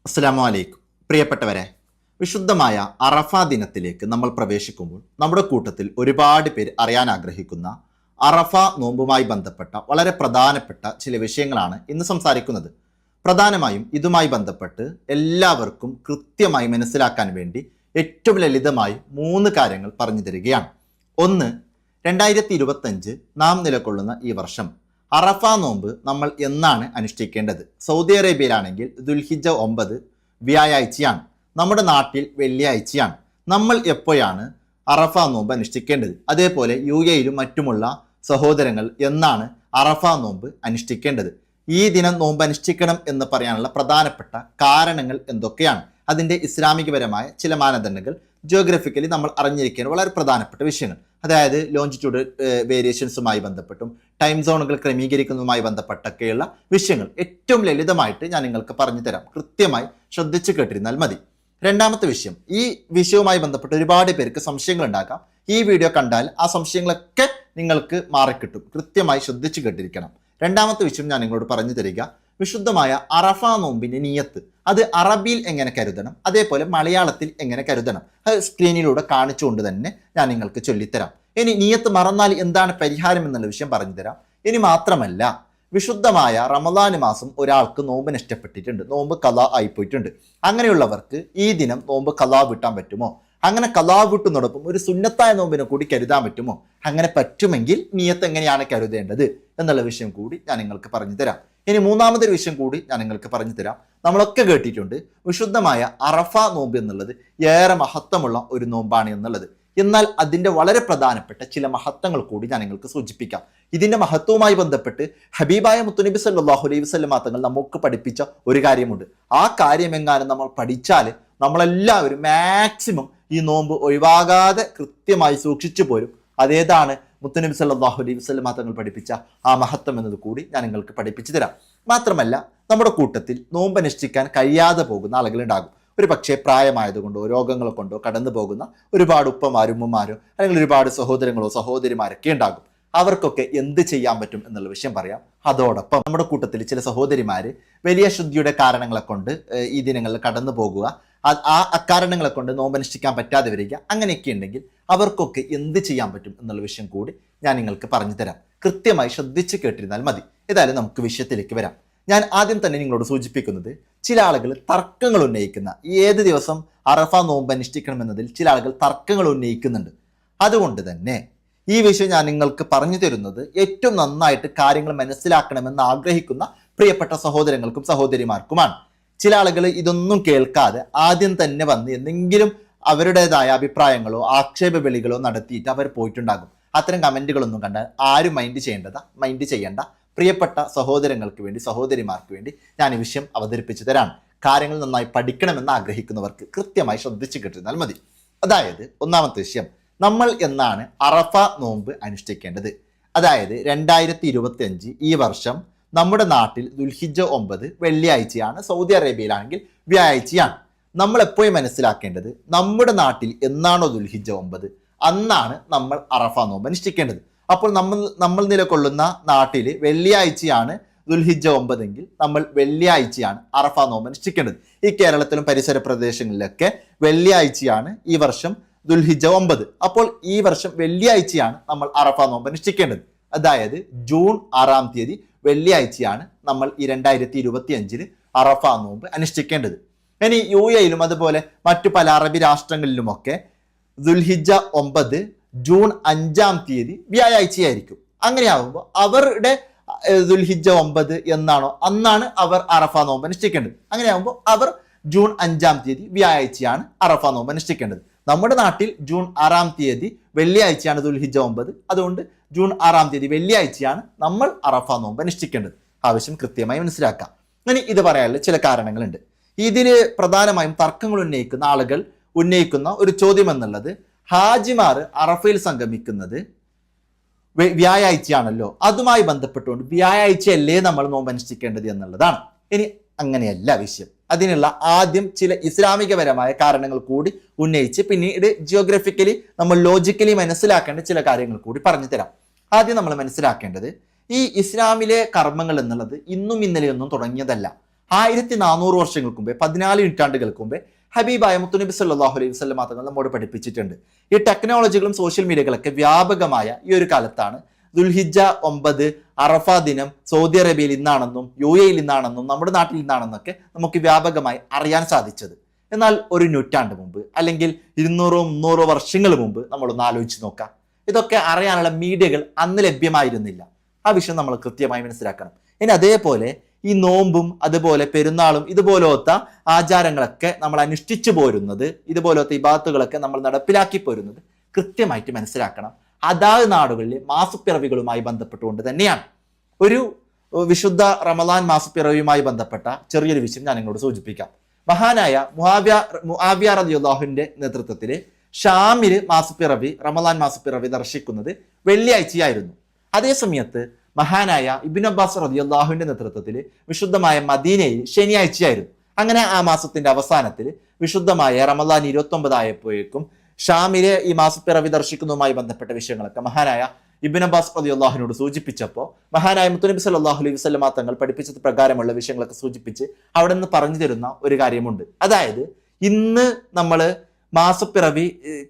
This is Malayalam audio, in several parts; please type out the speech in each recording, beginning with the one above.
അസ്സലാമു അലൈക്കും. പ്രിയപ്പെട്ടവരെ, വിശുദ്ധമായ അറഫ ദിനത്തിലേക്ക് നമ്മൾ പ്രവേശിക്കുമ്പോൾ നമ്മുടെ കൂട്ടത്തിൽ ഒരുപാട് പേര് അറിയാൻ ആഗ്രഹിക്കുന്ന അറഫ നോമ്പുമായി ബന്ധപ്പെട്ട വളരെ പ്രധാനപ്പെട്ട ചില വിഷയങ്ങളാണ് ഇന്ന് സംസാരിക്കുന്നത്. പ്രധാനമായും ഇതുമായി ബന്ധപ്പെട്ട് എല്ലാവർക്കും കൃത്യമായി മനസ്സിലാക്കാൻ വേണ്ടി ഏറ്റവും ലളിതമായി 3 കാര്യങ്ങൾ പറഞ്ഞു തരികയാണ്. ഒന്ന്, 2025 നാം നിലകൊള്ളുന്ന ഈ വർഷം അറഫ നോമ്പ് നമ്മൾ എന്നാണ് അനുഷ്ഠിക്കേണ്ടത്? സൗദി അറേബ്യയിലാണെങ്കിൽ ദുൽഹിജ്ജ 9 വ്യാഴാഴ്ചയാണ്, നമ്മുടെ നാട്ടിൽ വെള്ളിയാഴ്ചയാണ്. നമ്മൾ എപ്പോഴാണ് അറഫ നോമ്പ് അനുഷ്ഠിക്കേണ്ടത്? അതേപോലെ UAEയിലും മറ്റുമുള്ള സഹോദരങ്ങൾ എന്നാണ് അറഫ നോമ്പ് അനുഷ്ഠിക്കേണ്ടത്? ഈ ദിനം നോമ്പ് അനുഷ്ഠിക്കണം എന്ന് പറയാനുള്ള പ്രധാനപ്പെട്ട കാരണങ്ങൾ എന്തൊക്കെയാണ്? അതിൻ്റെ ഇസ്ലാമികപരമായ ചില മാനദണ്ഡങ്ങൾ ജിയോഗ്രഫിക്കലി നമ്മൾ അറിഞ്ഞിരിക്കേണ്ട വളരെ പ്രധാനപ്പെട്ട വിഷയങ്ങൾ, അതായത് ലോഞ്ചിറ്റ്യൂഡ് വേരിയേഷൻസുമായി ബന്ധപ്പെട്ടും ടൈം സോണുകൾ ക്രമീകരിക്കുന്നതുമായി ബന്ധപ്പെട്ടൊക്കെയുള്ള വിഷയങ്ങൾ ഏറ്റവും ലളിതമായിട്ട് ഞാൻ നിങ്ങൾക്ക് പറഞ്ഞു തരാം. കൃത്യമായി ശ്രദ്ധിച്ചു കേട്ടിരുന്നാൽ മതി. രണ്ടാമത്തെ വിഷയം, ഈ വിഷയവുമായി ബന്ധപ്പെട്ട് ഒരുപാട് പേർക്ക് സംശയങ്ങൾ ഉണ്ടാക്കാം. ഈ വീഡിയോ കണ്ടാൽ ആ സംശയങ്ങളൊക്കെ നിങ്ങൾക്ക് മാറിക്കിട്ടും. കൃത്യമായി ശ്രദ്ധിച്ചു കേട്ടിരിക്കണം. രണ്ടാമത്തെ വിഷയം ഞാൻ നിങ്ങളോട് പറഞ്ഞു തരിക, വിശുദ്ധമായ അറഫ നോമ്പിന്റെ നിയത്ത് അത് അറബിയിൽ എങ്ങനെ കരുതണം, അതേപോലെ മലയാളത്തിൽ എങ്ങനെ കരുതണം, അത് സ്ക്രീനിലൂടെ കാണിച്ചുകൊണ്ട് തന്നെ ഞാൻ നിങ്ങൾക്ക് ചൊല്ലിത്തരാം. ഇനി നിയത്ത് മറന്നാൽ എന്താണ് പരിഹാരം എന്നുള്ള വിഷയം പറഞ്ഞു തരാം. ഇനി മാത്രമല്ല, വിശുദ്ധമായ റമദാൻ മാസം ഒരാൾക്ക് നോമ്പ് നഷ്ടപ്പെട്ടിട്ടുണ്ട്, നോമ്പ് ഖളാ ആയിപ്പോയിട്ടുണ്ട്. അങ്ങനെയുള്ളവർക്ക് ഈ ദിനം നോമ്പ് ഖളാ വിട്ടാൻ പറ്റുമോ? അങ്ങനെ ഖളാ വിട്ടുന്നതോടൊപ്പം ഒരു സുന്നത്തായ നോമ്പിനെ കൂടി കരുതാൻ പറ്റുമോ? അങ്ങനെ പറ്റുമെങ്കിൽ നിയത്ത് എങ്ങനെയാണ് കരുതേണ്ടത് എന്നുള്ള വിഷയം കൂടി ഞാൻ നിങ്ങൾക്ക് പറഞ്ഞു തരാം. ഇനി മൂന്നാമതൊരു വിഷയം കൂടി ഞാൻ നിങ്ങൾക്ക് പറഞ്ഞു തരാം. നമ്മളൊക്കെ കേട്ടിട്ടുണ്ട് വിശുദ്ധമായ അറഫ നോമ്പ് എന്നുള്ളത് ഏറെ മഹത്വമുള്ള ഒരു നോമ്പാണ് എന്നുള്ളത്. എന്നാൽ അതിൻ്റെ വളരെ പ്രധാനപ്പെട്ട ചില മഹത്വങ്ങൾ കൂടി ഞാൻ നിങ്ങൾക്ക് സൂചിപ്പിക്കാം. ഇതിൻ്റെ മഹത്വവുമായി ബന്ധപ്പെട്ട് ഹബീബായ മുത്തുനബി സല്ലല്ലാഹു അലൈഹി വസല്ലം തങ്ങൾ നമുക്ക് പഠിപ്പിച്ച ഒരു കാര്യമുണ്ട്. ആ കാര്യമെങ്ങാനും നമ്മൾ പഠിച്ചാൽ നമ്മളെല്ലാവരും മാക്സിമം ഈ നോമ്പ് ഒഴിവാകാതെ കൃത്യമായി സൂക്ഷിച്ചു പോരും. അതേതാണ് മുത്തുനബി സല്ലല്ലാഹു അലൈഹി വസല്ലം തങ്ങൾ പഠിപ്പിച്ച ആ മഹത്വം എന്നത് കൂടി ഞാൻ നിങ്ങൾക്ക് പഠിപ്പിച്ചു തരാം. മാത്രമല്ല, നമ്മുടെ കൂട്ടത്തിൽ നോമ്പ് അനുഷ്ഠിക്കാൻ കഴിയാതെ പോകുന്ന ആളുകളുണ്ടാകും. ഒരു പക്ഷേ പ്രായമായതുകൊണ്ടോ രോഗങ്ങൾ കൊണ്ടോ കടന്നു പോകുന്ന ഒരുപാട് ഉപ്പമാരും ഉമ്മമാരും അല്ലെങ്കിൽ ഒരുപാട് സഹോദരങ്ങളോ സഹോദരിമാരൊക്കെ ഉണ്ടാകും. അവർക്കൊക്കെ എന്ത് ചെയ്യാൻ പറ്റും എന്നുള്ള വിഷയം പറയാം. അതോടൊപ്പം നമ്മുടെ കൂട്ടത്തിൽ ചില സഹോദരിമാര് വലിയ ശുദ്ധിയുടെ കാരണങ്ങളെ കൊണ്ട് ഈ ദിനങ്ങളിൽ കടന്നു പോകുക, ആ അക്കാരണങ്ങളെ കൊണ്ട് നോമ്പനുഷ്ഠിക്കാൻ പറ്റാതെ വരിക, അങ്ങനെയൊക്കെ ഉണ്ടെങ്കിൽ അവർക്കൊക്കെ എന്ത് ചെയ്യാൻ പറ്റും എന്നുള്ള വിഷയം കൂടി ഞാൻ നിങ്ങൾക്ക് പറഞ്ഞു തരാം. കൃത്യമായി ശ്രദ്ധിച്ച് കേട്ടിരുന്നാൽ മതി. ഏതായാലും നമുക്ക് വിഷയത്തിലേക്ക് വരാം. ഞാൻ ആദ്യം തന്നെ നിങ്ങളോട് സൂചിപ്പിക്കുന്നത്, ചില ആളുകൾ തർക്കങ്ങൾ ഉന്നയിക്കുന്ന, ഏത് ദിവസം അറഫ നോമ്പ് അനുഷ്ഠിക്കണമെന്നതിൽ ചില ആളുകൾ തർക്കങ്ങൾ ഉന്നയിക്കുന്നുണ്ട്. അതുകൊണ്ട് തന്നെ ഈ വിഷയം ഞാൻ നിങ്ങൾക്ക് പറഞ്ഞു തരുന്നത് ഏറ്റവും നന്നായിട്ട് കാര്യങ്ങൾ മനസ്സിലാക്കണമെന്ന് ആഗ്രഹിക്കുന്ന പ്രിയപ്പെട്ട സഹോദരങ്ങൾക്കും സഹോദരിമാർക്കുമാണ്. ചില ആളുകൾ ഇതൊന്നും കേൾക്കാതെ ആദ്യം തന്നെ വന്ന് എന്തെങ്കിലും അവരുടേതായ അഭിപ്രായങ്ങളോ ആക്ഷേപ വിളികളോ നടത്തിയിട്ട് അവർ പോയിട്ടുണ്ടാകും. അത്തരം കമൻറ്റുകളൊന്നും കണ്ടാൽ ആരും മൈൻഡ് ചെയ്യേണ്ട. പ്രിയപ്പെട്ട സഹോദരങ്ങൾക്ക് വേണ്ടി സഹോദരിമാർക്ക് വേണ്ടി ഞാൻ ഈ വിഷയം അവതരിപ്പിച്ചു തരാണ്. കാര്യങ്ങൾ നന്നായി പഠിക്കണമെന്ന് ആഗ്രഹിക്കുന്നവർക്ക് കൃത്യമായി ശ്രദ്ധിച്ചു കിട്ടുന്നാൽ മതി. അതായത് ഒന്നാമത്തെ വിഷയം, നമ്മൾ എന്നാണ് അറഫ നോമ്പ് അനുഷ്ഠിക്കേണ്ടത്? അതായത് 2025 ഈ വർഷം നമ്മുടെ നാട്ടിൽ ദുൽഹിജ്ജ 9 വെള്ളിയാഴ്ചയാണ്, സൗദി അറേബ്യയിലാണെങ്കിൽ വ്യാഴാഴ്ചയാണ്. നമ്മൾ എപ്പോഴും മനസ്സിലാക്കേണ്ടത്, നമ്മുടെ നാട്ടിൽ എന്നാണോ ദുൽഹിജ്ജ 9 അന്നാണ് നമ്മൾ അറഫ നോമ്പ് അനുഷ്ഠിക്കേണ്ടത്. അപ്പോൾ നമ്മൾ നിലകൊള്ളുന്ന നാട്ടിൽ വെള്ളിയാഴ്ചയാണ് ദുൽഹിജ്ജ 9 എങ്കിൽ നമ്മൾ വെള്ളിയാഴ്ചയാണ് അറഫ നോമ്പ് അനുഷ്ഠിക്കേണ്ടത്. ഈ കേരളത്തിലും പരിസര പ്രദേശങ്ങളിലൊക്കെ വെള്ളിയാഴ്ചയാണ് ഈ വർഷം ദുൽഹിജ്ജ 9. അപ്പോൾ ഈ വർഷം വെള്ളിയാഴ്ചയാണ് നമ്മൾ അറഫ നോമ്പ് അനുഷ്ഠിക്കേണ്ടത്. അതായത് ജൂൺ 6-ാം തീയതി വെള്ളിയാഴ്ചയാണ് നമ്മൾ ഈ 2025 അറഫ നോമ്പ് അനുഷ്ഠിക്കേണ്ടത്. ഇനി UAEയിലും അതുപോലെ മറ്റു പല അറബി രാഷ്ട്രങ്ങളിലുമൊക്കെ ദുൽഹിജ്ജ 9 ജൂൺ 5-ാം തീയതി വ്യാഴാഴ്ചയായിരിക്കും. അങ്ങനെയാകുമ്പോൾ അവരുടെ ദുൽഹിജ്ജ 9 എന്നാണോ അന്നാണ് അവർ അറഫ നോമ്പ് അനുഷ്ഠിക്കേണ്ടത്. അങ്ങനെയാകുമ്പോൾ അവർ ജൂൺ 5-ാം തീയതി വ്യാഴാഴ്ചയാണ് അറഫ നോമ്പ് അനുഷ്ഠിക്കേണ്ടത്. നമ്മുടെ നാട്ടിൽ ജൂൺ 6-ാം തീയതി വെള്ളിയാഴ്ചയാണ് ദുൽഹിജ്ജ 9. അതുകൊണ്ട് ജൂൺ 6-ാം തീയതി വെള്ളിയാഴ്ചയാണ് നമ്മൾ അറഫ നോമ്പ് അനുഷ്ഠിക്കേണ്ടത്. ആവശ്യം കൃത്യമായി മനസ്സിലാക്കാം. ഇനി ഇത് പറയാനുള്ള ചില കാരണങ്ങളുണ്ട്. ഇതിൽ പ്രധാനമായും തർക്കങ്ങൾ ഉന്നയിക്കുന്ന ആളുകൾ ഉന്നയിക്കുന്ന ഒരു ചോദ്യം എന്നുള്ളത്, ഹാജിമാർ അറഫയിൽ സംഗമിക്കുന്നത് വ്യാഴാഴ്ചയാണല്ലോ, അതുമായി ബന്ധപ്പെട്ടുകൊണ്ട് വ്യാഴാഴ്ചയല്ലേ നമ്മൾ നോമ്പ് അനുഷ്ഠിക്കേണ്ടത് എന്നുള്ളതാണ്. ഇനി അങ്ങനെയല്ല വിഷയം. അതിനുള്ള ആദ്യം ചില ഇസ്ലാമികപരമായ കാരണങ്ങൾ കൂടി ഉന്നയിച്ച് പിന്നീട് ജിയോഗ്രഫിക്കലി നമ്മൾ ലോജിക്കലി മനസ്സിലാക്കേണ്ട ചില കാര്യങ്ങൾ കൂടി പറഞ്ഞു തരാം. ആദ്യം നമ്മൾ മനസ്സിലാക്കേണ്ടത്, ഈ ഇസ്ലാമിലെ കർമ്മങ്ങൾ എന്നുള്ളത് ഇന്നും ഇന്നലെയൊന്നും തുടങ്ങിയതല്ല. 1400 വർഷങ്ങൾക്ക് മുമ്പേ, 14 നൂറ്റാണ്ടുകൾക്ക് മുമ്പേ ഹബീബായ മുത്തുനബി സല്ലല്ലാഹു അലൈഹി വസല്ലം തങ്ങൾ നമ്മോട് പഠിപ്പിച്ചിട്ടുണ്ട്. ഈ ടെക്നോളജികളും സോഷ്യൽ മീഡിയകളൊക്കെ വ്യാപകമായ ഈ ഒരു കാലത്താണ് ദുൽഹിജ്ജ 9 അറഫ ദിനം സൗദി അറേബ്യയിൽ ഇന്നാണെന്നും UAE ഇന്നാണെന്നും നമ്മുടെ നാട്ടിൽ ഇന്നാണെന്നൊക്കെ നമുക്ക് വ്യാപകമായി അറിയാൻ സാധിച്ചത്. എന്നാൽ ഒരു നൂറ്റാണ്ട് മുമ്പ് അല്ലെങ്കിൽ 200-300 വർഷങ്ങൾ മുമ്പ് നമ്മളൊന്ന് ആലോചിച്ച് നോക്കാം. ഇതൊക്കെ അറിയാനുള്ള മീഡിയകൾ അന്ന് ലഭ്യമായിരുന്നില്ല. ആ വിഷയം നമ്മൾ കൃത്യമായി മനസ്സിലാക്കണം. ഇനി അതേപോലെ ഈ നോമ്പും അതുപോലെ പെരുന്നാളും ഇതുപോലത്തെ ആചാരങ്ങളൊക്കെ നമ്മൾ അനുഷ്ഠിച്ചു പോരുന്നത്, ഇതുപോലത്തെ ഇബാദത്തുകളൊക്കെ നമ്മൾ നടപ്പിലാക്കി പോരുന്നത് കൃത്യമായിട്ട് മനസ്സിലാക്കണം. അതാത് നാടുകളിലെ മാസപ്പിറവികളുമായി ബന്ധപ്പെട്ടുകൊണ്ട് തന്നെയാണ്. ഒരു വിശുദ്ധ റമദാൻ മാസപ്പിറവിയുമായി ബന്ധപ്പെട്ട ചെറിയൊരു വിഷയം ഞാൻ നിങ്ങളോട് സൂചിപ്പിക്കാം. മഹാനായ മുആവിയ റളിയല്ലാഹുവിന്റെ നേതൃത്വത്തിൽ ഷാമിൽ റമദാൻ മാസപ്പിറവി ദർശിക്കുന്നത് വെള്ളിയാഴ്ചയായിരുന്നു. അതേ സമയത്ത് മഹാനായ ഇബ്നു അബ്ബാസ് റളിയല്ലാഹുവിന്റെ നേതൃത്വത്തിൽ വിശുദ്ധമായ മദീനയിൽ ശനിയാഴ്ചയായിരുന്നു. അങ്ങനെ ആ മാസത്തിന്റെ അവസാനത്തിൽ വിശുദ്ധമായ റമദാൻ 29 ആയപ്പോഴേക്കും ഷാമിലെ ഈ മാസപ്പിറവി ദർശിക്കുന്നതുമായി ബന്ധപ്പെട്ട വിഷയങ്ങളൊക്കെ മഹാനായ ഇബ്നു അബ്ബാസ് റളിയല്ലാഹുവിനോട് സൂചിപ്പിച്ചപ്പോൾ മഹാനായ മുത്തുനബി സല്ലല്ലാഹു അലൈഹി വസല്ലം തങ്ങൾ പഠിപ്പിച്ചത് പ്രകാരമുള്ള വിഷയങ്ങളൊക്കെ സൂചിപ്പിച്ച് അവിടെ നിന്ന് പറഞ്ഞു തരുന്ന ഒരു കാര്യമുണ്ട്. അതായത് ഇന്ന് നമ്മൾ മാസപ്പിറവി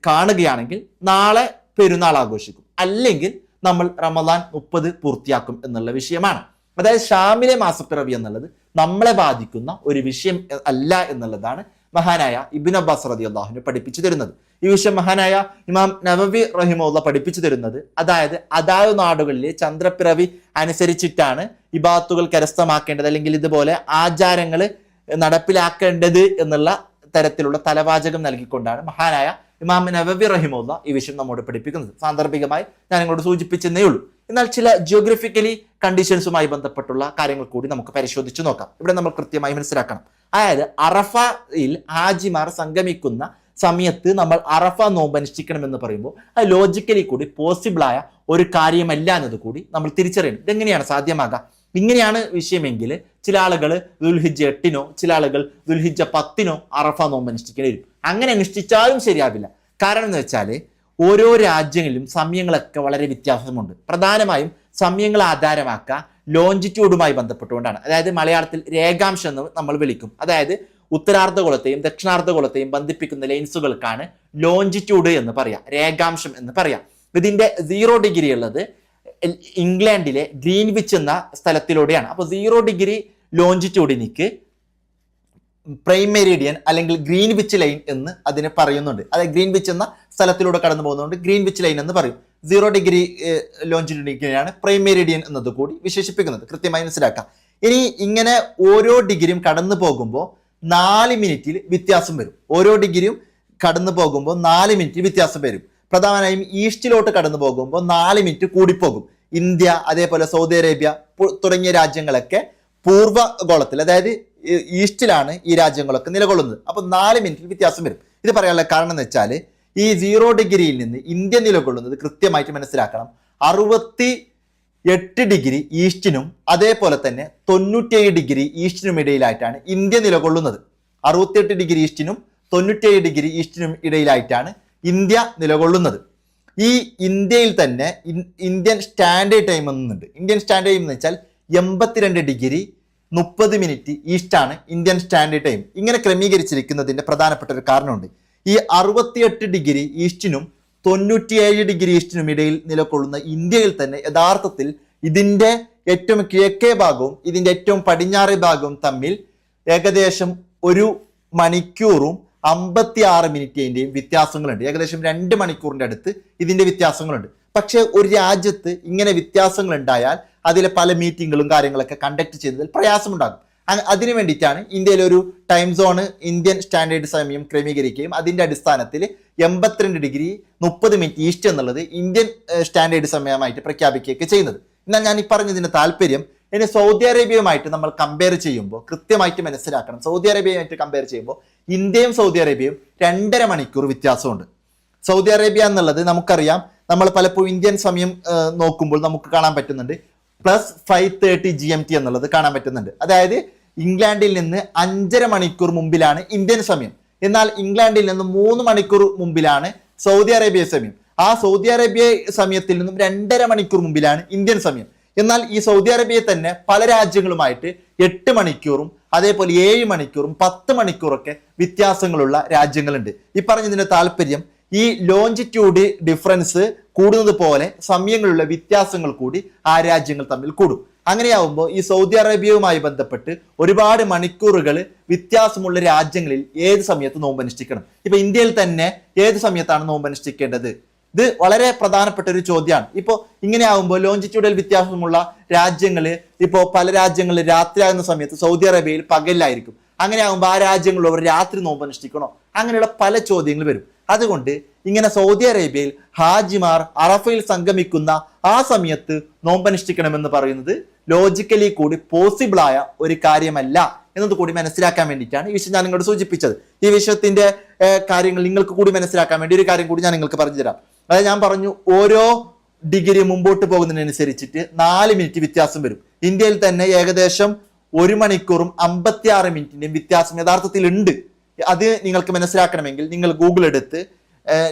കാണുകയാണെങ്കിൽ നാളെ പെരുന്നാൾ ആഘോഷിക്കും, അല്ലെങ്കിൽ നമ്മൾ റമദാൻ 30 പൂർത്തിയാക്കും എന്നുള്ള വിഷയമാണ്. അതായത് ഷാമിലെ മാസപ്പിറവി എന്നുള്ളത് നമ്മളെ ബാധിക്കുന്ന ഒരു വിഷയം അല്ല എന്നുള്ളതാണ് മഹാനായ ഇബ്നു അബ്ബാസ് റളിയല്ലാഹു പഠിപ്പിച്ചു തരുന്നത്. ഈ വിഷയം മഹാനായ ഇമാം നവവി റഹിമഹുല്ലാഹ് പഠിപ്പിച്ചു തരുന്നത്, അതായത് അതാത് നാടുകളിലെ ചന്ദ്രപ്പിറവി അനുസരിച്ചിട്ടാണ് ഇബാദത്തുകൾ കരസ്ഥമാക്കേണ്ടത്, അല്ലെങ്കിൽ ഇതുപോലെ ആചാരങ്ങൾ നടപ്പിലാക്കേണ്ടത് എന്നുള്ള തരത്തിലുള്ള തലവാചകം നൽകിക്കൊണ്ടാണ് മഹാനായ ഇമാം നവവി റഹിമഹുല്ലാഹ് ഈ വിഷയം നമ്മോട് പഠിപ്പിക്കുന്നത്. സാന്ദർഭികമായി ഞാൻ നിങ്ങളോട് സൂചിപ്പിച്ചെന്നേ ഉള്ളൂ. എന്നാൽ ചില ജിയോഗ്രഫിക്കലി കണ്ടീഷൻസുമായി ബന്ധപ്പെട്ടുള്ള കാര്യങ്ങൾ കൂടി നമുക്ക് പരിശോധിച്ചു നോക്കാം. ഇവിടെ നമ്മൾ കൃത്യമായി മനസ്സിലാക്കണം. അതായത് അറഫയിൽ ഹാജിമാർ സംഗമിക്കുന്ന സമയത്ത് നമ്മൾ അറഫ നോമ്പ് അനുഷ്ഠിക്കണമെന്ന് പറയുമ്പോൾ അത് ലോജിക്കലി കൂടി പോസിബിളായ ഒരു കാര്യമല്ല എന്നത് കൂടി നമ്മൾ തിരിച്ചറിയണം. ഇതെങ്ങനെയാണ് സാധ്യമാകാം? ഇങ്ങനെയാണ് വിഷയമെങ്കിൽ ചില ആളുകൾ ദുൽഹിജ്ജ 8-നോ ചില ആളുകൾ ദുൽഹിജ്ജ 10-നോ അറഫ നോമ്പ് അനുഷ്ഠിക്കേണ്ടി വരും. അങ്ങനെ അനുഷ്ഠിച്ചാലും ശരിയാവില്ല. കാരണം എന്ന് വെച്ചാൽ ഓരോ രാജ്യങ്ങളിലും സമയങ്ങളൊക്കെ വളരെ വ്യത്യാസമുണ്ട്. പ്രധാനമായും സമയങ്ങൾ ആധാരമാക്കുക ലോഞ്ചിറ്റ്യൂഡുമായി ബന്ധപ്പെട്ടുകൊണ്ടാണ്. അതായത് മലയാളത്തിൽ രേഖാംശം എന്ന് നമ്മൾ വിളിക്കും. അതായത് ഉത്തരാർദ്ധഗോളത്തെയും ദക്ഷിണാർദ്ധഗോളത്തെയും ബന്ധിപ്പിക്കുന്ന ലൈൻസുകൾക്കാണ് ലോഞ്ചിറ്റ്യൂഡ് എന്ന് പറയാം, രേഖാംശം എന്ന് പറയാം. ഇതിന്റെ 0 ഡിഗ്രി ഉള്ളത് ഇംഗ്ലണ്ടിലെ ഗ്രീൻവിച്ച് എന്ന സ്ഥലത്തിലൂടെയാണ്. അപ്പോൾ 0 ഡിഗ്രി ലോഞ്ചിറ്റ്യൂഡിനിക്ക് പ്രൈം മെറിഡിയൻ അല്ലെങ്കിൽ ഗ്രീൻവിച്ച് ലൈൻ എന്ന് അതിനെ പറയുന്നുണ്ട്. അതായത് ഗ്രീൻവിച്ച് എന്ന സ്ഥലത്തിലൂടെ കടന്നു പോകുന്നതുകൊണ്ട് ഗ്രീൻവിച്ച് ലൈൻ എന്ന് പറയും. 0 ഡിഗ്രി ലോഞ്ചിറ്റ്യൂഡിനെയാണ് പ്രൈം മെറിഡിയൻ എന്നത് കൂടി വിശേഷിപ്പിക്കുന്നത്. കൃത്യമായി മനസ്സിലാക്കാം. ഇനി ഇങ്ങനെ ഓരോ ഡിഗ്രിയും കടന്നു പോകുമ്പോൾ 4 മിനിറ്റിൽ വ്യത്യാസം വരും. ഓരോ ഡിഗ്രിയും കടന്നു പോകുമ്പോൾ 4 മിനിറ്റ് വ്യത്യാസം വരും. പ്രധാനമായും ഈസ്റ്റിലോട്ട് കടന്നു പോകുമ്പോൾ 4 മിനിറ്റ് കൂടിപ്പോകും. ഇന്ത്യ, അതേപോലെ സൗദി അറേബ്യ തുടങ്ങിയ രാജ്യങ്ങളൊക്കെ പൂർവ്വഗോളത്തിൽ, അതായത് ഈസ്റ്റിലാണ് ഈ രാജ്യങ്ങളൊക്കെ നിലകൊള്ളുന്നത്. അപ്പോൾ 4 മിനിറ്റിൽ വ്യത്യാസം വരും. ഇത് പറയാനുള്ള കാരണം എന്ന് വെച്ചാൽ ഈ 0 ഡിഗ്രിയിൽ നിന്ന് ഇന്ത്യ നിലകൊള്ളുന്നത് കൃത്യമായിട്ട് മനസ്സിലാക്കണം. 68 ഡിഗ്രി ഈസ്റ്റിനും അതേപോലെ തന്നെ 97 ഡിഗ്രി ഈസ്റ്റിനും ഇടയിലായിട്ടാണ് ഇന്ത്യ നിലകൊള്ളുന്നത്. 68 ഡിഗ്രി ഈസ്റ്റിനും 97 ഡിഗ്രി ഈസ്റ്റിനും ഇടയിലായിട്ടാണ് ഇന്ത്യ നിലകൊള്ളുന്നത്. ഈ ഇന്ത്യയിൽ തന്നെ ഇന്ത്യൻ സ്റ്റാൻഡേർഡ് ടൈം എന്നുണ്ട്. ഇന്ത്യൻ സ്റ്റാൻഡേർഡ് ടൈം എന്ന് വെച്ചാൽ 82 ഡിഗ്രി 30 മിനിറ്റ് ഈസ്റ്റാണ് ഇന്ത്യൻ സ്റ്റാൻഡേർഡ് ടൈം. ഇങ്ങനെ ക്രമീകരിച്ചിരിക്കുന്നതിന്റെ പ്രധാനപ്പെട്ട ഒരു കാരണമുണ്ട്. ഈ 68 ഡിഗ്രി ഈസ്റ്റിനും 97 ഡിഗ്രി ഈസ്റ്റിനും ഇടയിൽ നിലകൊള്ളുന്ന ഇന്ത്യയിൽ തന്നെ യഥാർത്ഥത്തിൽ ഇതിന്റെ ഏറ്റവും കിഴക്കേ ഭാഗവും ഇതിന്റെ ഏറ്റവും പടിഞ്ഞാറേ ഭാഗവും തമ്മിൽ ഏകദേശം 1 മണിക്കൂറും 56 മിനിറ്റിന്റെയും വ്യത്യാസങ്ങളുണ്ട്. ഏകദേശം 2 മണിക്കൂറിന്റെ അടുത്ത് ഇതിന്റെ വ്യത്യാസങ്ങളുണ്ട്. പക്ഷെ ഒരു രാജ്യത്ത് ഇങ്ങനെ വ്യത്യാസങ്ങൾ ഉണ്ടായാൽ അതിലെ പല മീറ്റിങ്ങുകളും കാര്യങ്ങളൊക്കെ കണ്ടക്ട് ചെയ്യുന്നതിൽ പ്രയാസമുണ്ടാകും. അതിനു വേണ്ടിയിട്ടാണ് ഇന്ത്യയിലെ ഒരു ടൈം സോണ് ഇന്ത്യൻ സ്റ്റാൻഡേർഡ് സമയം ക്രമീകരിക്കുകയും അതിന്റെ അടിസ്ഥാനത്തിൽ 82 ഡിഗ്രി 30 മിനിറ്റ് ഈസ്റ്റ് എന്നുള്ളത് ഇന്ത്യൻ സ്റ്റാൻഡേർഡ് സമയമായിട്ട് പ്രഖ്യാപിക്കുകയൊക്കെ ചെയ്യുന്നത്. എന്നാൽ ഞാൻ ഈ പറഞ്ഞതിന്റെ താല്പര്യം, ഇനി സൗദി അറേബ്യയുമായിട്ട് നമ്മൾ കമ്പയർ ചെയ്യുമ്പോൾ കൃത്യമായിട്ട് മനസ്സിലാക്കണം. സൗദി അറേബ്യയുമായിട്ട് കമ്പയർ ചെയ്യുമ്പോൾ ഇന്ത്യയും സൗദി അറേബ്യയും 2.5 മണിക്കൂർ വ്യത്യാസമുണ്ട്. സൗദി അറേബ്യ എന്നുള്ളത് നമുക്കറിയാം, നമ്മൾ പലപ്പോഴും ഇന്ത്യൻ സമയം നോക്കുമ്പോൾ നമുക്ക് കാണാൻ പറ്റുന്നുണ്ട് +5:30 GMT എന്നുള്ളത് കാണാൻ പറ്റുന്നുണ്ട്. അതായത് ഇംഗ്ലണ്ടിൽ നിന്ന് 5.5 മണിക്കൂർ മുമ്പിലാണ് ഇന്ത്യൻ സമയം. എന്നാൽ ഇംഗ്ലണ്ടിൽ നിന്ന് 3 മണിക്കൂർ മുമ്പിലാണ് സൗദി അറേബ്യ സമയം. ആ സൗദി അറേബ്യ സമയത്തിൽ നിന്നും 2.5 മണിക്കൂർ മുമ്പിലാണ് ഇന്ത്യൻ സമയം. എന്നാൽ ഈ സൗദി അറേബ്യയിൽ തന്നെ പല രാജ്യങ്ങളുമായിട്ട് 8 മണിക്കൂറും അതേപോലെ 7 മണിക്കൂറും 10 മണിക്കൂറൊക്കെ വ്യത്യാസങ്ങളുള്ള രാജ്യങ്ങളുണ്ട്. ഈ പറഞ്ഞതിന്റെ താല്പര്യം ഈ ലോഞ്ചിറ്റ്യൂഡ് ഡിഫറൻസ് കൂടുന്നത് പോലെ സമയങ്ങളുള്ള വ്യത്യാസങ്ങൾ കൂടി ആ രാജ്യങ്ങൾ തമ്മിൽ കൂടും. അങ്ങനെയാവുമ്പോൾ ഈ സൗദി അറേബ്യയുമായി ബന്ധപ്പെട്ട് ഒരുപാട് മണിക്കൂറുകൾ വ്യത്യാസമുള്ള രാജ്യങ്ങളിൽ ഏത് സമയത്ത് നോമ്പനുഷ്ഠിക്കണം? ഇപ്പൊ ഇന്ത്യയിൽ തന്നെ ഏത് സമയത്താണ് നോമ്പനുഷ്ഠിക്കേണ്ടത്? ഇത് വളരെ പ്രധാനപ്പെട്ട ഒരു ചോദ്യമാണ്. ഇപ്പോൾ ഇങ്ങനെ ആകുമ്പോൾ ലോഞ്ചിറ്റ്യൂഡൽ വ്യത്യാസമുള്ള രാജ്യങ്ങള് ഇപ്പോൾ പല രാജ്യങ്ങളിൽ രാത്രിയാകുന്ന സമയത്ത് സൗദി അറേബ്യയിൽ പകലിലായിരിക്കും. അങ്ങനെ ആകുമ്പോൾ ആ രാജ്യങ്ങളുള്ളവർ രാത്രി നോമ്പനുഷ്ഠിക്കണോ? അങ്ങനെയുള്ള പല ചോദ്യങ്ങൾ വരും. അതുകൊണ്ട് ഇങ്ങനെ സൗദി അറേബ്യയിൽ ഹാജിമാർ അറഫയിൽ സംഗമിക്കുന്ന ആ സമയത്ത് നോമ്പനുഷ്ഠിക്കണമെന്ന് പറയുന്നത് ലോജിക്കലി കൂടി പോസിബിൾ ആയ ഒരു കാര്യമല്ല എന്നത് കൂടി മനസ്സിലാക്കാൻ വേണ്ടിയിട്ടാണ് ഈ വിഷയം ഞാൻ നിങ്ങളോട് സൂചിപ്പിച്ചത്. ഈ വിഷയത്തിന്റെ കാര്യങ്ങൾ നിങ്ങൾക്ക് കൂടി മനസ്സിലാക്കാൻ വേണ്ടി ഒരു കാര്യം കൂടി ഞാൻ നിങ്ങൾക്ക് പറഞ്ഞു തരാം. അതായത് ഞാൻ പറഞ്ഞു, ഓരോ ഡിഗ്രി മുമ്പോട്ട് പോകുന്നതിനനുസരിച്ചിട്ട് 4 മിനിറ്റ് വ്യത്യാസം വരും. ഇന്ത്യയിൽ തന്നെ ഏകദേശം 1 മണിക്കൂറും 56 മിനിറ്റിന്റെയും വ്യത്യാസം യഥാർത്ഥത്തിൽ ഉണ്ട്. അത് നിങ്ങൾക്ക് മനസ്സിലാക്കണമെങ്കിൽ നിങ്ങൾ ഗൂഗിൾ എടുത്ത്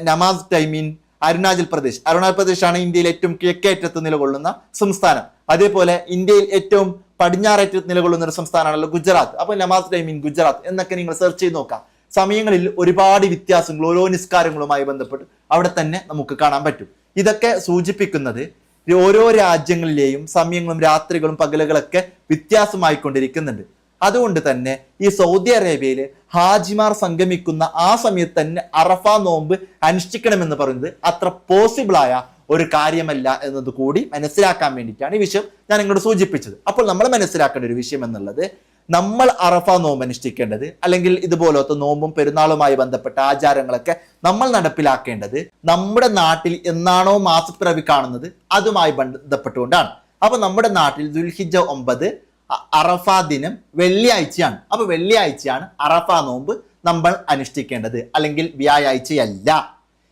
നമാസ് ടൈമിൻ അരുണാചൽ പ്രദേശ് ആണ് ഇന്ത്യയിൽ ഏറ്റവും കിഴക്കേറ്റത്ത് നിലകൊള്ളുന്ന സംസ്ഥാനം. അതേപോലെ ഇന്ത്യയിൽ ഏറ്റവും പടിഞ്ഞാറേറ്റത്ത് നിലകൊള്ളുന്ന ഒരു സംസ്ഥാനമാണല്ലോ ഗുജറാത്ത്. അപ്പോൾ നമാസ് ടൈമിൻ ഗുജറാത്ത് എന്നൊക്കെ നിങ്ങൾ സെർച്ച് ചെയ്ത് നോക്കാം. സമയങ്ങളിൽ ഒരുപാട് വ്യത്യാസങ്ങൾ ഓരോ നിസ്കാരങ്ങളുമായി ബന്ധപ്പെട്ട് അവിടെ തന്നെ നമുക്ക് കാണാൻ പറ്റും. ഇതൊക്കെ സൂചിപ്പിക്കുന്നത് ഓരോ രാജ്യങ്ങളിലെയും സമയങ്ങളും രാത്രികളും പകലുകളൊക്കെ വ്യത്യാസമായിക്കൊണ്ടിരിക്കുന്നുണ്ട്. അതുകൊണ്ട് തന്നെ ഈ സൗദി അറേബ്യയിൽ ഹാജിമാർ സംഗമിക്കുന്ന ആ സമയത്ത് തന്നെ അറഫ നോമ്പ് അനുഷ്ഠിക്കണമെന്ന് പറയുന്നത് അത്ര പോസിബിളായ ഒരു കാര്യമല്ല എന്നത് കൂടി മനസ്സിലാക്കാൻ വേണ്ടിയിട്ടാണ് ഈ വിഷയം ഞാൻ നിങ്ങളോട് സൂചിപ്പിച്ചത്. അപ്പോൾ നമ്മൾ മനസ്സിലാക്കേണ്ട ഒരു വിഷയം എന്നുള്ളത്, നമ്മൾ അറഫ നോമ്പ് അനുഷ്ഠിക്കേണ്ടത് അല്ലെങ്കിൽ ഇതുപോലത്തെ നോമ്പും പെരുന്നാളുമായി ബന്ധപ്പെട്ട ആചാരങ്ങളൊക്കെ നമ്മൾ നടപ്പിലാക്കേണ്ടത് നമ്മുടെ നാട്ടിൽ എന്നാണോ മാസപ്പിറവി കാണുന്നത് അതുമായി ബന്ധപ്പെട്ടുകൊണ്ടാണ്. അപ്പൊ നമ്മുടെ നാട്ടിൽ ദുൽഹിജ്ജ 9 അറഫ ദിനം വെള്ളിയാഴ്ചയാണ്. അപ്പൊ വെള്ളിയാഴ്ചയാണ് അറഫ നോമ്പ് നമ്മൾ അനുഷ്ഠിക്കേണ്ടത്, അല്ലെങ്കിൽ വ്യാഴാഴ്ചയല്ല.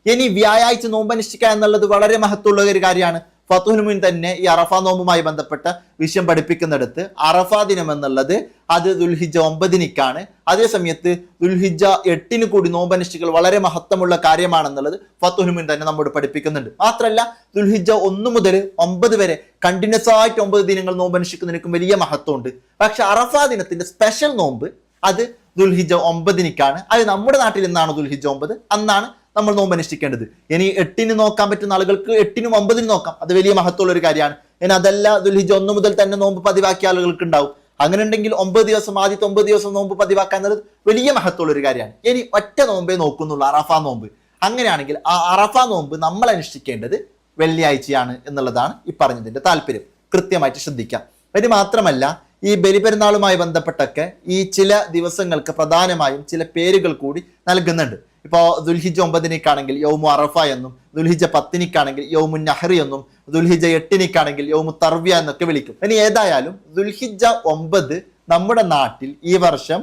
ഇനി വ്യാഴാഴ്ച നോമ്പ് അനുഷ്ഠിക്കുക എന്നുള്ളത് വളരെ മഹത്വമുള്ള ഒരു കാര്യമാണ്. ഫത്തുഹുൽ മുൻ തന്നെ ഈ അറഫ നോമ്പുമായി ബന്ധപ്പെട്ട വിഷയം പഠിപ്പിക്കുന്നിടത്ത് അറഫ ദിനം എന്നുള്ളത് അത് ദുൽഹിജ്ജ 9-ക്കാണ്. അതേ സമയത്ത് ദുൽഹിജ്ജ 8 കൂടി നോമ്പ് അനുഷ്ഠിക്കൽ വളരെ മഹത്വമുള്ള കാര്യമാണെന്നുള്ളത് ഫത്തുഹുൽ മുൻ തന്നെ നമ്മോട് പഠിപ്പിക്കുന്നുണ്ട്. മാത്രമല്ല ദുൽഹിജ്ജ 1 മുതൽ 9 വരെ കണ്ടിന്യൂസ് ആയിട്ട് 9 ദിനങ്ങൾ നോമ്പ് അനുഷ്ഠിക്കുന്നതിനും വലിയ മഹത്വമുണ്ട്. പക്ഷെ അറഫ ദിനത്തിന്റെ സ്പെഷ്യൽ നോമ്പ് അത് ദുൽഹിജ്ജ 9-ക്കാണ്. അത് നമ്മുടെ നാട്ടിൽ എന്നാണ് ദുൽഹിജ്ജ 9 അന്നാണ് നമ്മൾ നോമ്പ് അനുഷ്ഠിക്കേണ്ടത്. ഇനി 8 നോക്കാൻ പറ്റുന്ന ആളുകൾക്ക് 8-നും 9-നും നോക്കാം, അത് വലിയ മഹത്വമുള്ള ഒരു കാര്യമാണ്. ഇനി അതല്ല ദുൽഹിജ്ജ 1 മുതൽ തന്നെ നോമ്പ് പതിവാക്കിയ ആളുകൾക്ക് ഉണ്ടാവും. അങ്ങനെ ഉണ്ടെങ്കിൽ 9 ദിവസം ആദ്യത്തെ 9 ദിവസം നോമ്പ് പതിവാക്കാൻ എന്നുള്ളത് വലിയ മഹത്വമുള്ള ഒരു കാര്യമാണ്. ഇനി ഒറ്റ നോമ്പേ നോക്കുന്നുള്ളൂ, അറഫ നോമ്പ്. അങ്ങനെയാണെങ്കിൽ ആ അറഫ നോമ്പ് നമ്മൾ അനുഷ്ഠിക്കേണ്ടത് വെള്ളിയാഴ്ചയാണ് എന്നുള്ളതാണ് ഈ പറഞ്ഞതിന്റെ താല്പര്യം. കൃത്യമായിട്ട് ശ്രദ്ധിക്കാം. ഇത് മാത്രമല്ല, ഈ ബലിപെരുന്നാളുമായി ബന്ധപ്പെട്ടൊക്കെ ഈ ചില ദിവസങ്ങൾക്ക് പ്രധാനമായും ചില പേരുകൾ കൂടി നൽകുന്നുണ്ട്. ഇപ്പോൾ ദുൽഹിജ്ജ 9-ക്കാണെങ്കിൽ യൗമു അറഫ എന്നും, ദുൽഹിജ്ജ 10-ക്കാണെങ്കിൽ യൗമു നഹ്റി എന്നും, ദുൽഹിജ്ജ 8-ക്കാണെങ്കിൽ യൗമു തർവിയ എന്നൊക്കെ വിളിക്കും. ഇനി ഏതായാലും ദുൽഹിജ്ജ 9 നമ്മുടെ നാട്ടിൽ ഈ വർഷം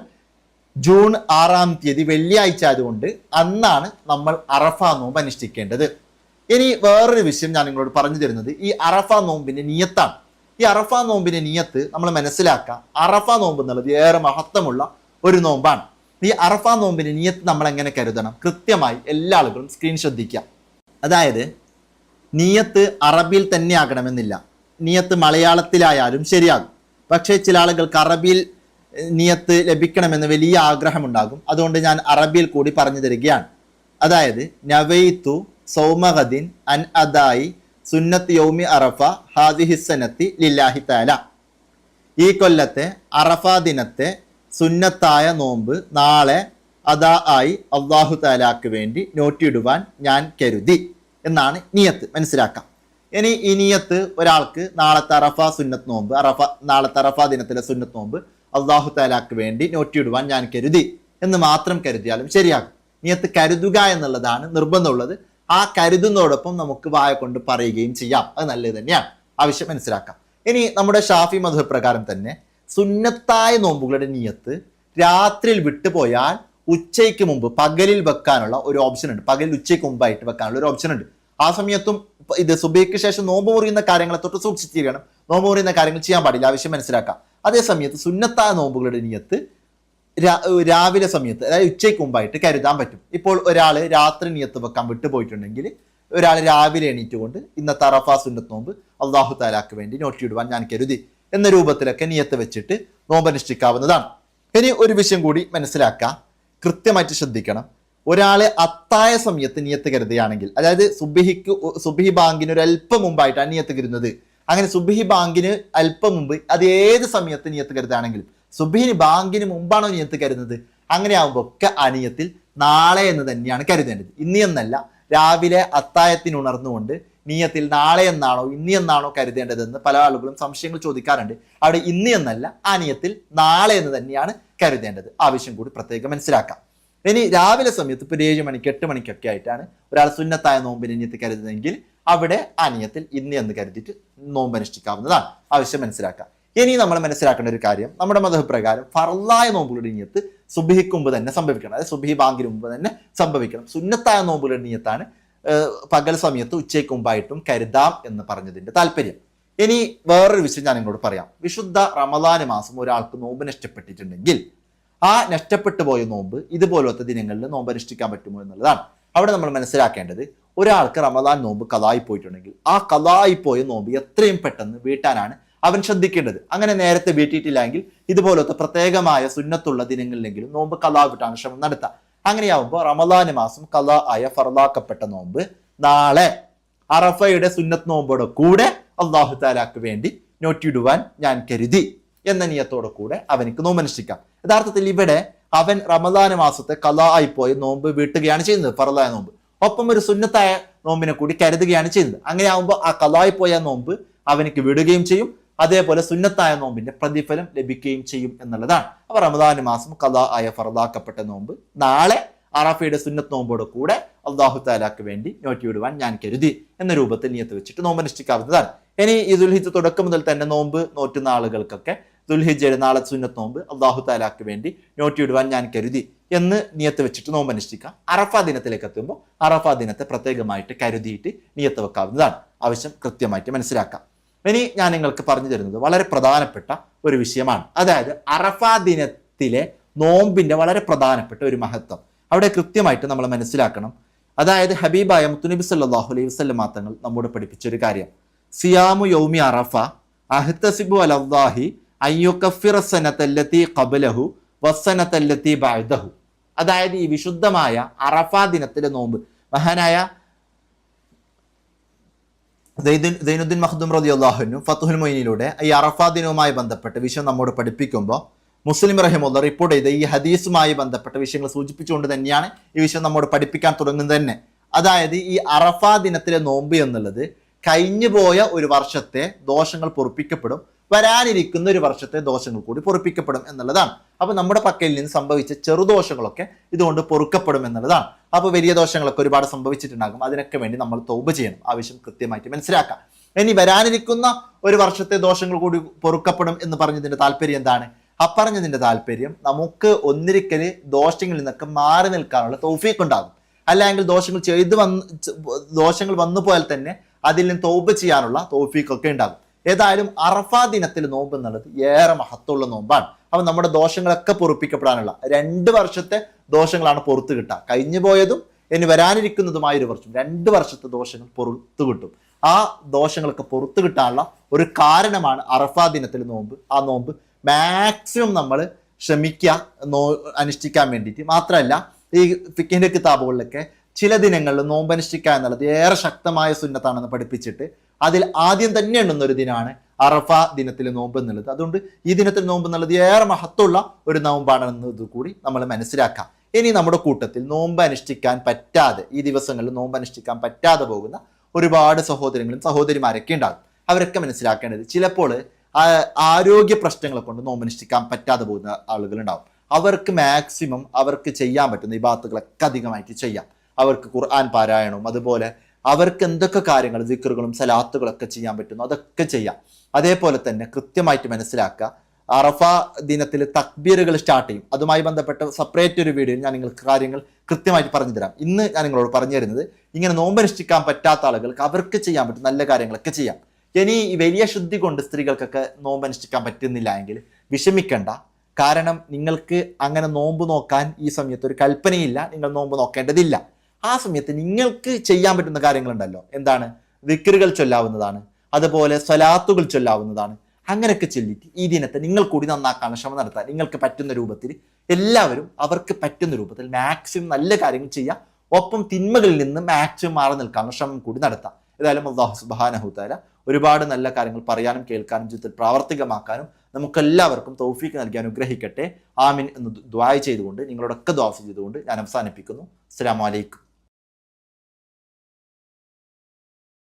ജൂൺ 6-ാം തീയതി വെള്ളിയാഴ്ച ആയതുകൊണ്ട് അന്നാണ് നമ്മൾ അറഫ നോമ്പ് അനുഷ്ഠിക്കേണ്ടത്. ഇനി വേറൊരു വിഷയം ഞാൻ നിങ്ങളോട് പറഞ്ഞു തരുന്നത് ഈ അറഫ നോമ്പിന്റെ നിയത്താണ്. ഈ അറഫ നോമ്പിന്റെ നിയത്ത് നമ്മൾ മനസ്സിലാക്കുക. അറഫ നോമ്പ് എന്നുള്ളത് ഏറെ മഹത്വമുള്ള ഒരു നോമ്പാണ്. ഈ അറഫ നോമ്പിന്റെ നിയത്ത് നമ്മൾ എങ്ങനെ കരുതണം? കൃത്യമായി എല്ലാ ആളുകളും സ്ക്രീൻ ശ്രദ്ധിക്കാം. അതായത് നിയത്ത് അറബിയിൽ തന്നെ ആകണമെന്നില്ല, നിയത്ത് മലയാളത്തിലായാലും ശരിയാകും. പക്ഷേ ചില ആളുകൾക്ക് അറബിയിൽ നിയത്ത് ലഭിക്കണമെന്ന് വലിയ ആഗ്രഹമുണ്ടാകും. അതുകൊണ്ട് ഞാൻ അറബിയിൽ കൂടി പറഞ്ഞു തരികയാണ്. അതായത് നവൈതു സൗമഗദിൻ അൻ അദായി സുന്നത്ത് യൗമി അറഫ ഹാദിഹിസനത്തി ലില്ലാഹി തആല. ഈ കൊല്ലത്തെ അറഫ ദിനത്തെ സുന്നത്തായ നോമ്പ് നാളെ അദാ ആയി അള്ളാഹു തആലാക്ക് വേണ്ടി നോറ്റിയിടുവാൻ ഞാൻ കരുതി എന്നാണ് നിയത്ത്. മനസ്സിലാക്കാം. ഇനി ഈ നിയത്ത് ഒരാൾക്ക് നാളത്തെ അറഫ സുന്നത്ത് നോമ്പ്, നാളത്തെ അറഫ ദിനത്തിലെ സുന്നത്ത് നോമ്പ് അള്ളാഹു തആലാക്ക് വേണ്ടി നോറ്റിയിടുവാൻ ഞാൻ കരുതി എന്ന് മാത്രം കരുതിയാലും ശരിയാകും. നിയത്ത് കരുതുക എന്നുള്ളതാണ് നിർബന്ധമുള്ളത്. ആ കരുതുന്നതോടൊപ്പം നമുക്ക് വായ കൊണ്ട് പറയുകയും ചെയ്യാം, അത് നല്ലത് തന്നെയാണ്. ആവശ്യം മനസ്സിലാക്കാം. ഇനി നമ്മുടെ ഷാഫി മദ്ഹബ് പ്രകാരം തന്നെ സുന്നത്തായ നോമ്പുകളുടെ നിയത്ത് രാത്രിയിൽ വിട്ടുപോയാൽ ഉച്ചയ്ക്ക് മുമ്പ് പകലിൽ വെക്കാനുള്ള ഒരു ഓപ്ഷൻ ഉണ്ട്. പകലിൽ ഉച്ചയ്ക്ക് മുമ്പായിട്ട് വെക്കാനുള്ള ഒരു ഓപ്ഷൻ ഉണ്ട്. ആ സമയത്തും ഇത് സുബഹിക്ക് ശേഷം നോമ്പ് മുറിയുന്ന കാര്യങ്ങളെ തൊട്ട് സൂക്ഷിച്ചിരിക്കണം. നോമ്പ് മുറിയുന്ന കാര്യങ്ങൾ ചെയ്യാൻ പാടില്ല, ആവശ്യം മനസ്സിലാക്കാം. അതേ സമയത്ത് സുന്നത്തായ നോമ്പുകളുടെ നിയത്ത് രാവിലെ സമയത്ത്, അതായത് ഉച്ചയ്ക്ക് മുമ്പായിട്ട് കരുതാൻ പറ്റും. ഇപ്പോൾ ഒരാൾ രാത്രി നിയത്ത് വെക്കാൻ വിട്ടുപോയിട്ടുണ്ടെങ്കിൽ ഒരാൾ രാവിലെ എണീറ്റുകൊണ്ട് ഇന്നത്തെ അറഫാ സുന്നത്ത് നോമ്പ് അള്ളാഹു താലാക്ക് വേണ്ടി നോട്ടിയിടുവാൻ ഞാൻ കരുതി എന്ന രൂപത്തിലൊക്കെ നിയത്ത് വെച്ചിട്ട് നോമ്പ് അനുഷ്ഠിക്കാവുന്നതാണ്. ഇനി ഒരു വിഷയം കൂടി മനസ്സിലാക്കാം, കൃത്യമായിട്ട് ശ്രദ്ധിക്കണം. ഒരാള് അത്തായ സമയത്ത് നിയത്ത് കരുതുകയാണെങ്കിൽ, അതായത് സുബ്ഹി ബാങ്കിന് ഒരു അല്പം മുമ്പായിട്ടാണ് നിയത്ത് കരുതുന്നത്. അങ്ങനെ സുബ്ഹി ബാങ്കിന് അല്പം മുമ്പ് അത് ഏത് സമയത്ത് നിയത്ത് കരുതുകയാണെങ്കിലും സുബ്ഹിന് ബാങ്കിന് മുമ്പാണോ നിയത്ത് കരുതുന്നത്, അങ്ങനെ ആകുമ്പോൾ ഒക്കെ ആ നിയത്തിൽ നാളെ എന്ന് തന്നെയാണ് കരുതേണ്ടത്. ഇനി എന്നല്ല, രാവിലെ അത്തായത്തിന് ഉണർന്നുകൊണ്ട് നിയത്തിൽ നാളെ എന്നാണോ ഇനി എന്നാണോ കരുതേണ്ടതെന്ന് പല ആളുകളും സംശയങ്ങൾ ചോദിക്കാറുണ്ട്. അവിടെ ഇനി എന്നല്ല, ആ നിയത്തിൽ നാളെ എന്ന് തന്നെയാണ് കരുതേണ്ടത്. ആവശ്യം കൂടി പ്രത്യേകം മനസ്സിലാക്കാം. ഇനി രാവിലെ സമയത്ത് ഇപ്പോൾ 7 മണിക്ക് 8 മണിക്കൊക്കെ ആയിട്ടാണ് ഒരാൾ സുന്നത്തായ നോമ്പിന് നിയത്ത് കരുതുന്നതെങ്കിൽ അവിടെ ആ നിയത്തിൽ ഇന്ന് എന്ന് കരുതിയിട്ട് നോമ്പ് അനുഷ്ഠിക്കാവുന്നതാണ്. ആവശ്യം മനസ്സിലാക്കാം. ഇനി നമ്മൾ മനസ്സിലാക്കേണ്ട ഒരു കാര്യം, നമ്മുടെ മതഹ് പ്രകാരം ഫർളായ നോമ്പുകളുടെ നിയത്ത് സുബ്ഹിക്ക് മുമ്പ് തന്നെ സംഭവിക്കണം. അതായത് സുബ്ഹി ബാങ്കിന് മുമ്പ് തന്നെ സംഭവിക്കണം. സുന്നത്തായ നോമ്പുകളുടെ നിയത്താണ് പകൽ സമയത്ത് ഉച്ചയ്ക്ക് മുമ്പായിട്ടും കരുതാം എന്ന് പറഞ്ഞതിന്റെ താല്പര്യം. ഇനി വേറൊരു വിഷയം ഞാൻ നിങ്ങളോട് പറയാം. വിശുദ്ധ റമദാൻ മാസം ഒരാൾക്ക് നോമ്പ് നഷ്ടപ്പെട്ടിട്ടുണ്ടെങ്കിൽ ആ നഷ്ടപ്പെട്ടു പോയ നോമ്പ് ഇതുപോലത്തെ ദിനങ്ങളിൽ നോമ്പ് അനുഷ്ഠിക്കാൻ പറ്റുമോ എന്നുള്ളതാണ്. അവിടെ നമ്മൾ മനസ്സിലാക്കേണ്ടത്, ഒരാൾക്ക് റമദാൻ നോമ്പ് കളായി പോയിട്ടുണ്ടെങ്കിൽ ആ കളായി പോയ നോമ്പ് എത്രയും പെട്ടെന്ന് വീട്ടാനാണ് അവൻ ശ്രദ്ധിക്കേണ്ടത്. അങ്ങനെ നേരത്തെ വീട്ടിയിട്ടില്ലെങ്കിൽ ഇതുപോലത്തെ പ്രത്യേകമായ സുന്നത്തുള്ള ദിനങ്ങളിലെങ്കിലും നോമ്പ് കളാ വിട്ടാണ് ശ്രമം നടത്തുക. അങ്ങനെയാവുമ്പോൾ റമദാൻ മാസം കളാ ആയ ഫർളാക്കപ്പെട്ട നോമ്പ് നാളെ അറഫയുടെ സുന്നത്ത് നോമ്പോടെ കൂടെ അള്ളാഹു താലാക്ക് വേണ്ടി നോട്ടിയിടുവാൻ ഞാൻ കരുതി എന്ന നിയത്തോടെ കൂടെ അവനിക്ക് നോമ്പ് അനുഷ്ഠിക്കാം. യഥാർത്ഥത്തിൽ ഇവിടെ അവൻ റമദാൻ മാസത്തെ കളാ ആയിപ്പോയ നോമ്പ് വീട്ടുകയാണ് ചെയ്യുന്നത്, ഫർളായ നോമ്പ്. ഒപ്പം ഒരു സുന്നത്തായ നോമ്പിനെ കൂടി കരുതുകയാണ് ചെയ്യുന്നത്. അങ്ങനെ ആവുമ്പോൾ ആ കളായി പോയ നോമ്പ് അവനിക്ക് വിടുകയും ചെയ്യും, അതേപോലെ സുന്നത്തായ നോമ്പിന്റെ പ്രതിഫലം ലഭിക്കുകയും ചെയ്യും എന്നുള്ളതാണ്. അപ്പൊ റമദാൻ മാസം കളാ ആയ ഫർളാക്കപ്പെട്ട നോമ്പ് നാളെ അറഫയുടെ സുന്നത്ത് നോമ്പോട് കൂടെ അള്ളാഹു താലാക്ക് വേണ്ടി നോട്ടിയിടുവാൻ ഞാൻ കരുതി എന്ന രൂപത്തിൽ നിയത്ത് വെച്ചിട്ട് നോമ്പ് അനുഷ്ഠിക്കാവുന്നതാണ്. ഇനി ഈ ദുൽഹിജ്ജ തുടക്കം മുതൽ തന്നെ നോമ്പ് നോറ്റുന്ന ആളുകൾക്കൊക്കെ ദുൽഹിജ്ജയുടെ നാളെ സുന്നത്ത് നോമ്പ് അള്ളാഹു താലാക്ക് വേണ്ടി നോട്ടിയിടുവാൻ ഞാൻ കരുതി എന്ന് നിയത്ത് വെച്ചിട്ട് നോമ്പ് അനുഷ്ഠിക്കാം. അറഫ ദിനത്തിലേക്ക് എത്തുമ്പോൾ അറഫ ദിനത്തെ പ്രത്യേകമായിട്ട് കരുതിയിട്ട് നിയത്ത് വെക്കാവുന്നതാണ്. ആവശ്യം കൃത്യമായിട്ട് മനസ്സിലാക്കാം. ഇനി ഞാൻ നിങ്ങൾക്ക് പറഞ്ഞു തരുന്നത് വളരെ പ്രധാനപ്പെട്ട ഒരു വിഷയമാണ്. അതായത് അറഫ ദിനത്തിലെ നോമ്പിന്റെ വളരെ പ്രധാനപ്പെട്ട ഒരു മഹത്വം അവിടെ കൃത്യമായിട്ട് നമ്മൾ മനസ്സിലാക്കണം. അതായത് ഹബീബായ മുത്തുനബി സല്ലല്ലാഹു അലൈഹി വസല്ലം തങ്ങൾ നമ്മോട് പഠിപ്പിച്ച ഒരു കാര്യം, സിയാമു യൗമി അറഫ അഹ്തസിബു അലല്ലാഹി അയ്യുകഫിറ സനതല്ലതി ഖബലഹു വസ്സനതല്ലതി ബഅദഹു. അതായത് ഈ വിശുദ്ധമായ അറഫ ദിനത്തിലെ നോമ്പ് മഹാനായ സൈനുദ്ദീൻ മഖ്ദൂം റളിയല്ലാഹു അൻഹു ഫത്ഹുൽ മുഈനിലൂടെ ഈ അറഫാ ദിനവുമായി ബന്ധപ്പെട്ട വിഷയം നമ്മോട് പഠിപ്പിക്കുമ്പോൾ മുസ്ലിം റഹിമഹുല്ലാ റിപ്പോർട്ട് ചെയ്ത ഈ ഹദീസുമായി ബന്ധപ്പെട്ട വിഷയങ്ങൾ സൂചിപ്പിച്ചുകൊണ്ട് തന്നെയാണ് ഈ വിഷയം നമ്മോട് പഠിപ്പിക്കാൻ തുടങ്ങുന്നത് തന്നെ. അതായത് ഈ അറഫാ ദിനത്തിലെ നോമ്പ് എന്നുള്ളത് കഴിഞ്ഞു പോയ ഒരു വർഷത്തെ ദോഷങ്ങൾ പൊറുപ്പിക്കപ്പെടും, വരാനിരിക്കുന്ന ഒരു വർഷത്തെ ദോഷങ്ങൾ കൂടി പൊറുപ്പിക്കപ്പെടും എന്നുള്ളതാണ്. അപ്പൊ നമ്മുടെ പക്കയിൽ നിന്ന് സംഭവിച്ച ചെറുദോഷങ്ങളൊക്കെ ഇതുകൊണ്ട് പൊറുക്കപ്പെടും എന്നുള്ളതാണ്. അപ്പൊ വലിയ ദോഷങ്ങളൊക്കെ ഒരുപാട് സംഭവിച്ചിട്ടുണ്ടാകും, അതിനൊക്കെ വേണ്ടി നമ്മൾ തൗബ ചെയ്യണം. ആവശ്യം കൃത്യമായിട്ട് മനസ്സിലാക്കാം. ഇനി വരാനിരിക്കുന്ന ഒരു വർഷത്തെ ദോഷങ്ങൾ കൂടി പൊറുക്കപ്പെടും എന്ന് പറഞ്ഞതിന്റെ താല്പര്യം എന്താണ്? അപ്പറഞ്ഞതിന്റെ താല്പര്യം നമുക്ക് ഒന്നിരിക്കല് ദോഷങ്ങളിൽ നിന്നൊക്കെ മാറി നിൽക്കാനുള്ള തൗഫീഖ് ഉണ്ടാകും. അല്ലെങ്കിൽ ദോഷങ്ങൾ വന്നു പോയാൽ തന്നെ അതിൽ നിന്ന് തൗബ ചെയ്യാനുള്ള തൗഫീഖൊക്കെ ഉണ്ടാകും. ഏതായാലും അറഫാ ദിനത്തിൽ നോമ്പ് എന്നുള്ളത് ഏറെ മഹത്വമുള്ള നോമ്പാണ്. അപ്പൊ നമ്മുടെ ദോഷങ്ങളൊക്കെ പൊറുപ്പിക്കപ്പെടാനുള്ള 2 വർഷത്തെ ദോഷങ്ങളാണ് പുറത്തു കിട്ടുക. കഴിഞ്ഞു പോയതും ഇനി വരാനിരിക്കുന്നതുമായ ഒരു വർഷം 2 വർഷത്തെ ദോഷങ്ങൾ പുറത്തു കിട്ടും. ആ ദോഷങ്ങളൊക്കെ പുറത്തു കിട്ടാനുള്ള ഒരു കാരണമാണ് അറഫാ ദിനത്തിൽ നോമ്പ്. ആ നോമ്പ് മാക്സിമം നമ്മൾ ശ്രമിക്കുക അനുഷ്ഠിക്കാൻ വേണ്ടിയിട്ട്. മാത്രമല്ല ഈ ഫിഖിന്റെ കിതാബുകളിലൊക്കെ ചില ദിനങ്ങളിൽ നോമ്പ് അനുഷ്ഠിക്കുക എന്നുള്ളത് ഏറെ ശക്തമായ സുന്നത്താണെന്ന് പഠിപ്പിച്ചിട്ട് അതിൽ ആദ്യം തന്നെ എണ്ണുന്ന ഒരു ദിനമാണ് അറഫ ദിനത്തിലെ നോമ്പ് എന്നുള്ളത്. അതുകൊണ്ട് ഈ ദിനത്തിൽ നോമ്പ് എന്നുള്ളത് ഏറെ മഹത്വമുള്ള ഒരു നോമ്പാണെന്നത് കൂടി നമ്മൾ മനസ്സിലാക്കാം. ഇനി നമ്മുടെ കൂട്ടത്തിൽ നോമ്പ് അനുഷ്ഠിക്കാൻ പറ്റാതെ, ഈ ദിവസങ്ങളിൽ നോമ്പ് അനുഷ്ഠിക്കാൻ പറ്റാതെ പോകുന്ന ഒരുപാട് സഹോദരങ്ങളും സഹോദരിമാരൊക്കെ ഉണ്ടാകും. അവരൊക്കെ മനസ്സിലാക്കേണ്ടത്, ചിലപ്പോൾ ആരോഗ്യ പ്രശ്നങ്ങളെ കൊണ്ട് നോമ്പ് അനുഷ്ഠിക്കാൻ പറ്റാതെ പോകുന്ന ആളുകളുണ്ടാവും. അവർക്ക് മാക്സിമം അവർക്ക് ചെയ്യാൻ പറ്റുന്ന ഇബാദത്തുകളൊക്കെ അധികമായിട്ട് ചെയ്യാം. അവർക്ക് ഖുർആൻ പാരായണവും അതുപോലെ അവർക്ക് എന്തൊക്കെ കാര്യങ്ങൾ ദിക്റുകളും സലാത്തുകളൊക്കെ ചെയ്യാൻ പറ്റുന്നു അതൊക്കെ ചെയ്യാം. അതേപോലെ തന്നെ കൃത്യമായിട്ട് മനസ്സിലാക്കുക, അറഫ ദിനത്തിൽ തക്ബീറുകൾ സ്റ്റാർട്ട് ചെയ്യും. അതുമായി ബന്ധപ്പെട്ട സെപ്പറേറ്റ് ഒരു വീഡിയോ ഞാൻ നിങ്ങൾക്ക് കാര്യങ്ങൾ കൃത്യമായിട്ട് പറഞ്ഞു തരാം. ഇന്ന് ഞാൻ നിങ്ങളോട് പറഞ്ഞു തരുന്നത്, ഇങ്ങനെ നോമ്പനുഷ്ഠിക്കാൻ പറ്റാത്ത ആളുകൾക്ക് അവർക്ക് ചെയ്യാൻ പറ്റും നല്ല കാര്യങ്ങളൊക്കെ ചെയ്യാം. ഇനി ഈ വലിയ ശുദ്ധി കൊണ്ട് സ്ത്രീകൾക്കൊക്കെ നോമ്പനുഷ്ഠിക്കാൻ പറ്റുന്നില്ല എങ്കിൽ വിഷമിക്കണ്ട. കാരണം നിങ്ങൾക്ക് അങ്ങനെ നോമ്പ് നോക്കാൻ ഈ സമയത്ത് ഒരു കൽപ്പനയില്ല, നിങ്ങൾ നോമ്പ് നോക്കേണ്ടതില്ല. ആ സമയത്ത് നിങ്ങൾക്ക് ചെയ്യാൻ പറ്റുന്ന കാര്യങ്ങളുണ്ടല്ലോ, എന്താണ്, വിക്റുകൾ ചൊല്ലാവുന്നതാണ്, അതുപോലെ സ്വലാത്തുകൾ ചൊല്ലാവുന്നതാണ്. അങ്ങനെയൊക്കെ ചൊല്ലിയിട്ട് ഈ ദിനത്തെ നിങ്ങൾ കൂടി നന്നാക്കാനുള്ള ശ്രമം നടത്താൻ നിങ്ങൾക്ക് പറ്റുന്ന രൂപത്തിൽ എല്ലാവരും അവർക്ക് പറ്റുന്ന രൂപത്തിൽ മാക്സിമം നല്ല കാര്യങ്ങൾ ചെയ്യുക. ഒപ്പം തിന്മകളിൽ നിന്ന് മാക്സിമം മാറി നിൽക്കാനുള്ള ശ്രമം കൂടി നടത്താം. ഏതായാലും അല്ലാഹു സുബ്ഹാനഹു തആല ഒരുപാട് നല്ല കാര്യങ്ങൾ പറയാനും കേൾക്കാനും ജീവിതത്തിൽ പ്രാവർത്തികമാക്കാനും നമുക്കെല്ലാവർക്കും തൗഫീക്ക് നൽകി അനുഗ്രഹിക്കട്ടെ. ആമീൻ എന്ന് ദുആ ചെയ്തുകൊണ്ട് നിങ്ങളോടൊക്കെ ദുആ ചെയ്തുകൊണ്ട് ഞാൻ അവസാനിപ്പിക്കുന്നു. അസ്സലാമു അലൈക്കും.